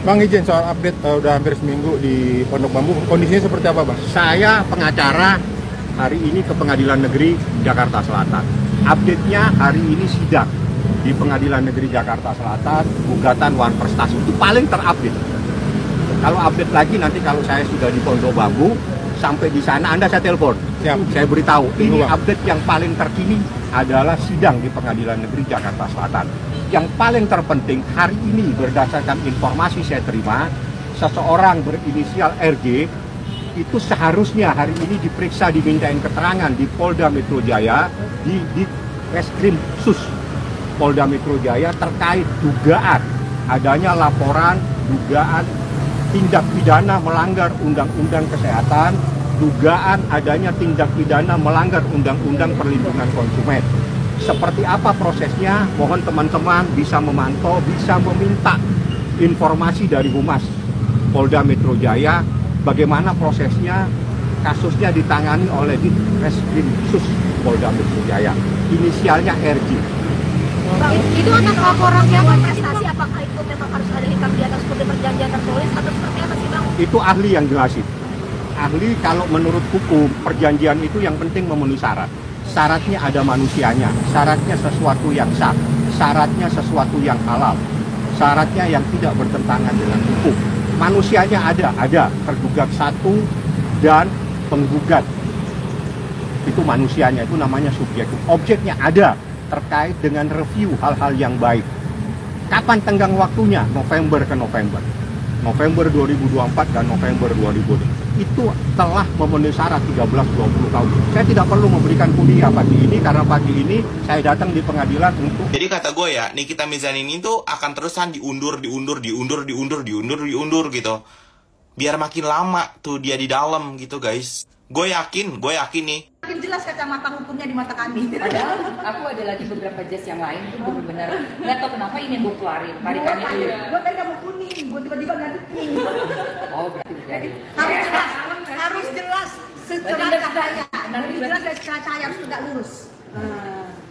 Bang, izin soal update, udah hampir seminggu di Pondok Bambu, kondisinya seperti apa, Bang? Saya pengacara hari ini ke Pengadilan Negeri Jakarta Selatan. Update-nya hari ini sidang di Pengadilan Negeri Jakarta Selatan, gugatan Wan Prestasi itu paling terupdate. Kalau update lagi nanti kalau saya sudah di Pondok Bambu, sampai di sana Anda saya telepon. Siap. Saya beritahu, ini Bang. update yang paling terkini adalah sidang di Pengadilan Negeri Jakarta Selatan. Yang paling terpenting hari ini berdasarkan informasi saya terima, seseorang berinisial RG itu seharusnya hari ini diperiksa, dimintain keterangan di Polda Metro Jaya, di Reskrim Sus Polda Metro Jaya terkait dugaan adanya laporan dugaan tindak pidana melanggar Undang-Undang Kesehatan, dugaan adanya tindak pidana melanggar Undang-Undang Perlindungan Konsumen. Seperti apa prosesnya? Mohon teman-teman bisa memantau, bisa meminta informasi dari Humas Polda Metro Jaya, bagaimana prosesnya, kasusnya ditangani oleh di Reskrim Sus Polda Metro Jaya. Inisialnya RG. Itu atas laporan yang prestasi, apakah itu memang harus ada hitam di atas putih perjanjian tertulis atau seperti apa sih, Bang? Itu ahli yang jelasin. Ahli kalau menurut hukum perjanjian itu yang penting memenuhi syarat. Syaratnya ada manusianya, syaratnya sesuatu yang sah, syaratnya sesuatu yang halal, syaratnya yang tidak bertentangan dengan hukum. Manusianya ada tergugat satu dan penggugat. Itu manusianya, itu namanya subjek. Objeknya ada terkait dengan review hal-hal yang baik. Kapan tenggang waktunya? November ke November. November 2024 dan November 2020. Itu telah memenuhi syarat 13-20 tahun. Saya tidak perlu memberikan kuliah pagi ini karena pagi ini saya datang di pengadilan untuk. Jadi kata gue ya, Nikita Mirzani ini tuh akan terusan diundur gitu. Biar makin lama tuh dia di dalam gitu guys. Gue yakin nih. Makin jelas kacamata hukumnya di mata kami. Padahal aku ada lagi beberapa jas yang lain tuh benar-benar nggak tahu kenapa ini yang gue keluarin. Tarikannya dulu. Gue tadi kamu kuning, gue tiba-tiba nggak kuning. Oh berarti udah. Harus jelas secerah cahaya. Harus jelas secerah cahaya, harus tegak lurus.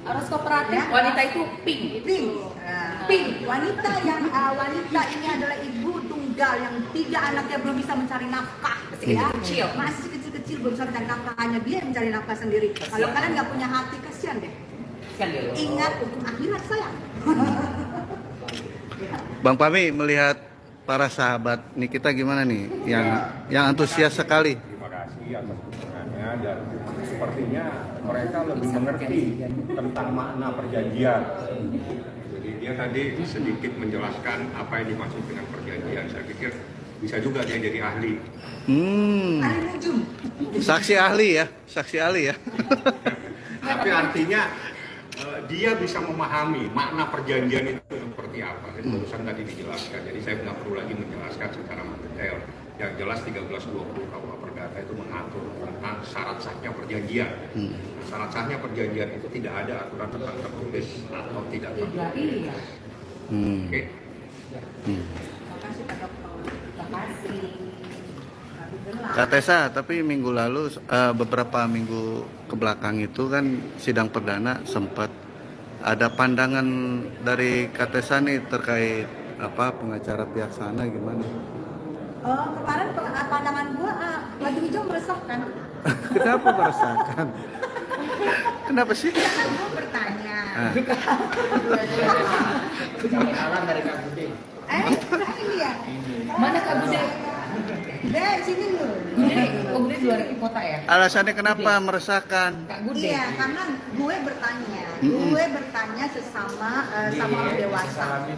Harus kooperatif. Wanita itu pink. Pink. Wanita ini adalah ibu tunggal yang 3 anaknya belum bisa mencari nafkah. Kecil. Masih kecil belum bisa mencari nafkah, hanya dia yang mencari nafkah sendiri. Kalau kalian nggak punya hati, kasihan deh. Ingat untuk akhirat sayang. Bang Pami melihat para sahabat Nikita gimana nih yang antusias sekali. Terima kasih atas dukungannya dan sepertinya mereka lebih mengerti tentang makna perjanjian. Jadi dia tadi sedikit menjelaskan apa yang dimaksud dengan perjanjian. Saya pikir bisa juga dia jadi ahli. Ahli nujum. Saksi ahli ya. Tapi artinya dia bisa memahami makna perjanjian itu seperti apa. Jadi barusan tadi dijelaskan. Jadi saya nggak perlu lagi menjelaskan secara detail. Yang jelas 1320 KUH Perdata itu mengatur tentang syarat sahnya perjanjian. Syarat sahnya perjanjian itu tidak ada aturan tentang tertulis atau tidak tertulis. Oke. Makasih Pak Dokter. Makasih. Kak Tessa, tapi minggu lalu beberapa minggu ke belakang itu kan sidang perdana sempat ada pandangan dari Kak Tessa nih terkait pengacara pihak sana gimana? Kemarin pandangan gua baju hijau meresahkan. Kenapa meresahkan? Kenapa sih? Kan gua bertanya. Dari Kak Bude. Ini ya. Mana Kak Bude? Deh, sini lu. Bude di luar kota ya? Alasannya kenapa meresahkan? Kak Bude. Iya, karena gue bertanya sesama orang dewasa.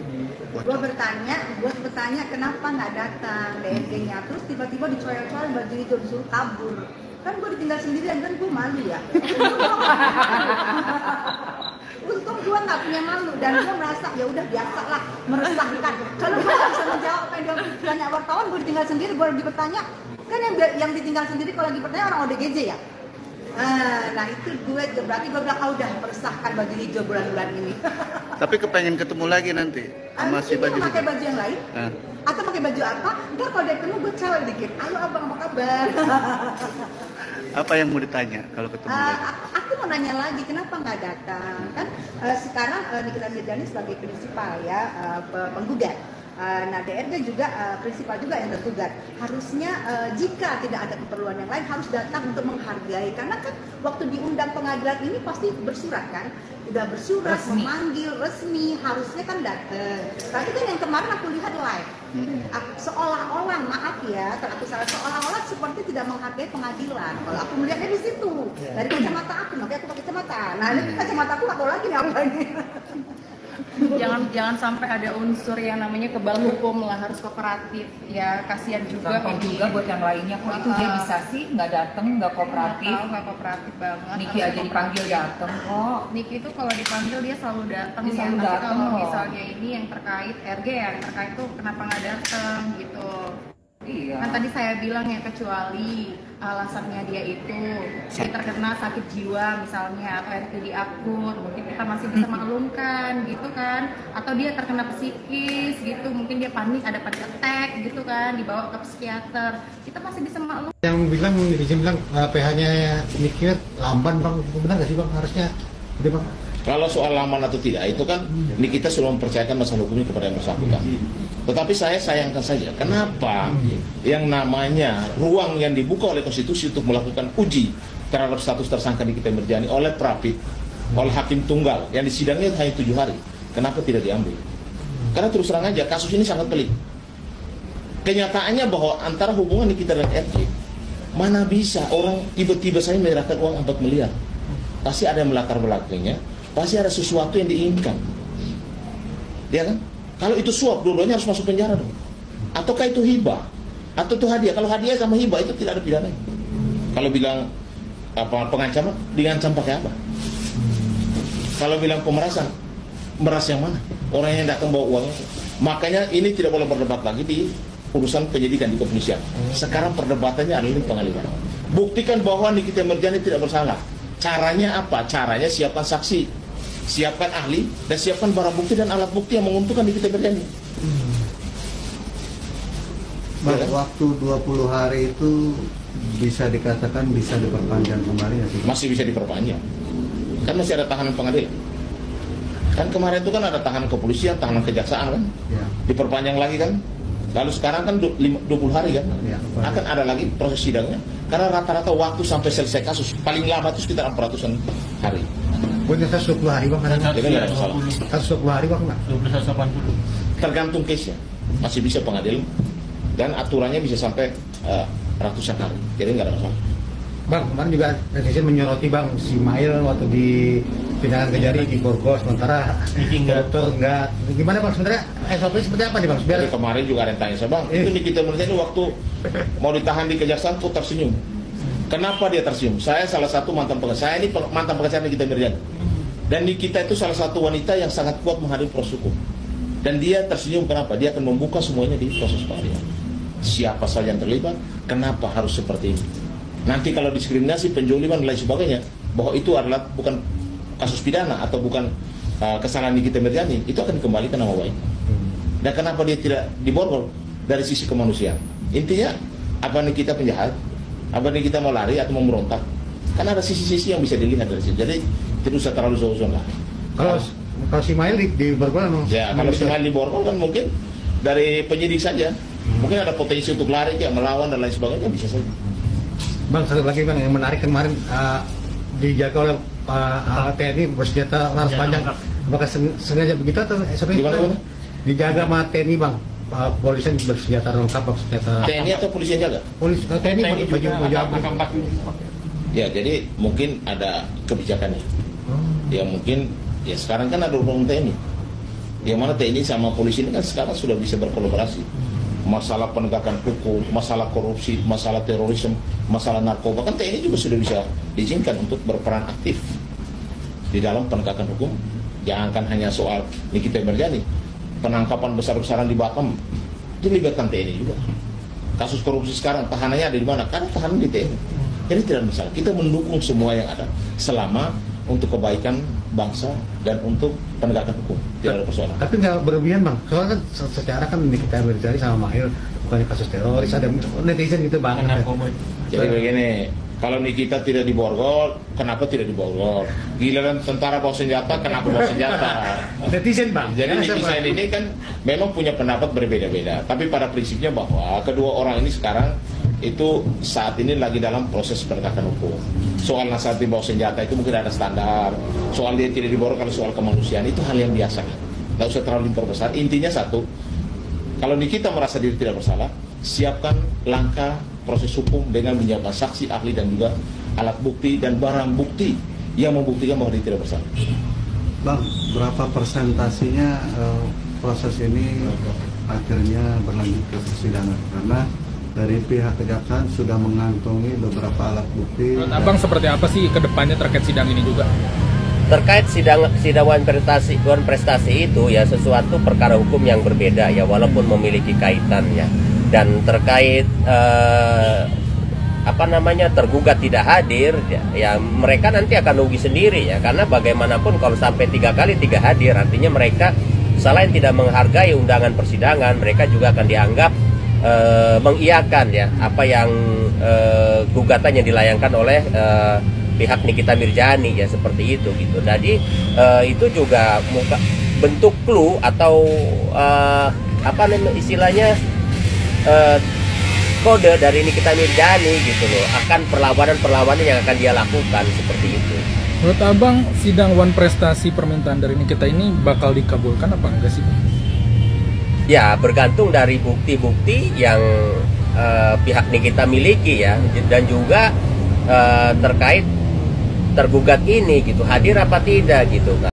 Gue bertanya kenapa nggak datang DNG-nya, terus tiba-tiba dicoyok-coyok baju itu disuruh kabur. Kan gue ditinggal sendirian, kan gue malu ya. Untung gue nggak punya malu dan gue merasa ya udah biasa lah meresahkan. Kalau gue nggak bisa menjawab apa yang ditanya wartawan, gue ditinggal sendiri, gue lagi bertanya. Kan yang ditinggal sendiri kalau lagi bertanya orang ODGJ ya. Nah itu berarti gue bilang udah meresahkan baju hijau bulan-bulan ini. Tapi kepengen ketemu lagi nanti sama si baju pakai baju yang lain atau pakai baju apa? Ntar kalau dia ketemu gue cewek dikit. Halo abang, apa kabar? Apa yang mau ditanya kalau ketemu lagi? Aku mau nanya lagi kenapa nggak datang? Kan sekarang Nikita Mirzani sebagai prinsipal ya penggugat. Nah, DRG juga prinsipal juga yang tertugas. Harusnya jika tidak ada keperluan yang lain harus datang untuk menghargai, karena kan waktu diundang pengadilan ini pasti bersurat kan, udah bersurat, Resmi. memanggil resmi, harusnya kan datang. Tapi kan yang kemarin aku lihat live, seolah-olah, maaf ya, kalau aku salah, seolah-olah seperti tidak menghargai pengadilan. Kalau aku melihatnya di situ, dari kacamata aku, makanya aku pakai kacamata. Nah, ini kacamata aku nggak tahu lagi nih apa ini. Jangan sampai ada unsur yang namanya kebal hukum lah, harus kooperatif ya, kasihan juga Gampang juga buat yang lainnya, kok itu dia bisa sih nggak datang, nggak kooperatif. nggak kooperatif banget. Niki aja dipanggil datang kok. Niki itu kalau dipanggil dia selalu datang Dia ya, selalu tapi datang kalau loh. misalnya ini yang terkait RG ya, yang terkait tuh kenapa nggak datang gitu. Iya. Kan tadi saya bilang ya, kecuali alasannya dia itu dia terkena sakit jiwa misalnya, atau RTD akut, mungkin kita masih bisa maklumkan gitu kan, atau dia terkena psikis gitu, mungkin dia panik, ada panic attack gitu kan, dibawa ke psikiater, kita masih bisa maklum. Yang bilang netizen bilang PH-nya Niki lamban bang, benar nggak sih bang? Harusnya udah bang. Kalau soal lamban atau tidak itu kan ini kita sudah mempercayakan masalah hukumnya kepada yang bersangkutan. Tetapi saya sayangkan saja, kenapa yang namanya ruang yang dibuka oleh konstitusi untuk melakukan uji terhadap status tersangka Nikita Mirzani oleh Prapit, oleh hakim tunggal yang disidangnya hanya 7 hari, kenapa tidak diambil? Karena terus terang aja kasus ini sangat pelik. Kenyataannya bahwa antara hubungan Nikita dan RJ, mana bisa orang tiba-tiba saya menyerahkan uang 4 miliar, pasti ada yang melatar belakangnya, pasti ada sesuatu yang diinginkan, ya kan? Kalau itu suap, dua-duanya harus masuk penjara dong. Ataukah itu hibah, atau itu hadiah? Kalau hadiah sama hibah itu tidak ada pidana. Kalau bilang apa pengancaman, diancam pakai apa? Kalau bilang pemerasan, meras yang mana? Orang yang datang bawa uangnya. Makanya ini tidak boleh berdebat lagi di urusan penyidikan di kepolisian. Sekarang perdebatannya adalah di pengadilan. Buktikan bahwa Nikita Mirzani tidak bersalah. Caranya apa? Caranya siapkan saksi, siapkan ahli, dan siapkan barang bukti dan alat bukti yang menguntungkan Nikita Mirzani. Bang, waktu 20 hari itu bisa dikatakan bisa diperpanjang kembali nggak sih? Masih bisa diperpanjang. Kan masih ada tahanan pengadilan. Kan kemarin itu kan ada tahanan kepolisian, tahanan kejaksaan kan? Ya. Diperpanjang lagi kan? Lalu sekarang kan 20 hari kan? Ya, akan ada lagi proses sidangnya. Karena rata-rata waktu sampai selesai kasus paling lama itu sekitar 400-an hari. Punya 120 hari bang, Jadi nggak ada masalah. 120 hari bang, nggak? 1280. Tergantung case-nya. Masih bisa pengadilan dan aturannya bisa sampai ratusan hari. Jadi nggak ada masalah. Bang, kemarin juga netizen menyoroti bang si Mail waktu di pindahan Kejari di Borgol, sementara dokter enggak. Gimana bang sebenarnya SOP seperti apa nih bang? Biar Jadi kemarin juga ada yang tanya saya, bang, itu Nikita Mirzani waktu mau ditahan di kejaksaan kok tersenyum. Kenapa dia tersenyum? Saya salah satu mantan pengacara. Saya ini mantan pengacara Nikita Mirzani. Dan Nikita itu salah satu wanita yang sangat kuat menghadapi proses hukum. Dan dia tersenyum kenapa? Dia akan membuka semuanya di proses pengadilan. Siapa saja yang terlibat, kenapa harus seperti ini? Nanti kalau diskriminasi, penjoliman dan lain sebagainya, bahwa itu adalah bukan kasus pidana atau bukan kesalahan Nikita Mirzani, itu akan dikembalikan nama baik. Dan kenapa dia tidak diborgol dari sisi kemanusiaan? Intinya, apa Nikita penjahat? Apa Nikita mau lari atau mau merontak? Karena ada sisi-sisi yang bisa dilihat dari situ. Jadi tidak usah terlalu zon lah. kalau si Mail di Borgol emang Ya, kalau si Mail di borgol kan mungkin dari penyidik saja. Mungkin ada potensi untuk lari, kayak melawan dan lain sebagainya, bisa saja. Bang, satu lagi bang yang menarik kemarin dijaga oleh TNI bersenjata laras panjang. Apakah sengaja begitu atau Gimana? dijaga sama TNI bang? Polisi bersenjata lengkap, bersenjata. TNI atau polisi yang jaga? TNI baju abu. Ya, jadi mungkin ada kebijakannya. Ya mungkin, ya sekarang kan ada undang TNI. Yang mana TNI sama polisi ini kan sekarang sudah bisa berkolaborasi. Masalah penegakan hukum, masalah korupsi, masalah terorisme, masalah narkoba, kan TNI juga sudah bisa diizinkan untuk berperan aktif di dalam penegakan hukum. Jangan hanya soal Nikita Mirzani, penangkapan besar-besaran di Batam dilibatkan TNI juga. Kasus korupsi sekarang tahanannya ada di mana? Karena tahanan di TNI. Jadi tidak ada masalah. Kita mendukung semua yang ada selama untuk kebaikan bangsa dan untuk penegakan hukum. Tidak ada persoalan. Tapi nggak berlebihan bang. Soalnya kan secara kan Nikita Mirzani sama Mail bukannya kasus teroris, ada netizen gitu bang. Jadi begini, Kalau Nikita tidak diborgol, kenapa tidak diborgol? Giliran tentara bawa senjata, kenapa bawa senjata? Netizen bang. Jadi netizen ini kan memang punya pendapat berbeda-beda. Tapi pada prinsipnya bahwa kedua orang ini sekarang itu saat ini lagi dalam proses penegakan hukum. Soal Nasati bawa senjata itu mungkin ada standar. Soal dia tidak diborgol, kalau soal kemanusiaan itu hal yang biasa. Nggak usah terlalu diperbesar. Intinya satu, kalau Nikita merasa diri tidak bersalah, siapkan langkah proses hukum dengan menyiapkan saksi, ahli, dan juga alat bukti dan barang bukti yang membuktikan bahwa dia tidak bersalah. Bang, berapa persentasinya proses ini akhirnya berlanjut ke persidangan? Karena dari pihak kejaksaan sudah mengantongi beberapa alat bukti. Menurut Abang seperti apa sih ke depannya terkait sidang ini juga? Terkait sidang wan prestasi itu ya sesuatu perkara hukum yang berbeda ya, walaupun memiliki kaitan ya. Dan terkait tergugat tidak hadir ya mereka nanti akan rugi sendiri ya, karena bagaimanapun kalau sampai 3 kali 3 hadir artinya mereka selain tidak menghargai undangan persidangan, mereka juga akan dianggap mengiyakan ya apa yang gugatan yang dilayangkan oleh pihak Nikita Mirzani ya, seperti itu gitu. Jadi itu juga bentuk clue atau istilahnya kode dari Nikita Mirzani gitu loh, akan perlawanan yang akan dia lakukan seperti itu. Menurut Abang, sidang wan prestasi permintaan dari Nikita ini bakal dikabulkan apa enggak sih? Ya, bergantung dari bukti-bukti yang pihak Nikita miliki ya, dan juga terkait tergugat ini gitu, hadir apa tidak gitu.